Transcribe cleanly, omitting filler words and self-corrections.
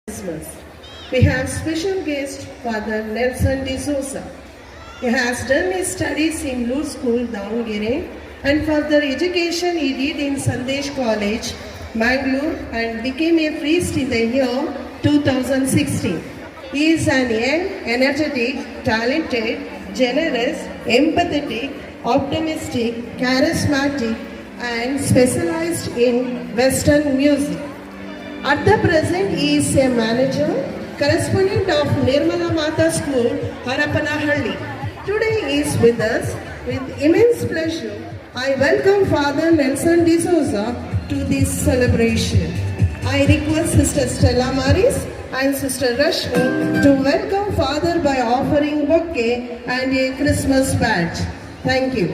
Christmas. We have special guest Father Nelson D'Souza. He has done his studies in Lourdes School, Davangere, and further education he did in Sandesh College, Mangalore, and became a priest in the year 2016. He is an young, energetic, talented, generous, empathetic, optimistic, charismatic, and specialized in Western music. At the present, he is a manager, correspondent of Nirmala Mata School, Harapanahalli. Today he is with us. With immense pleasure, I welcome Father Nelson D'Souza to this celebration. I request Sister Stella Maris and Sister Rashmi to welcome Father by offering bouquet and a Christmas badge. Thank you.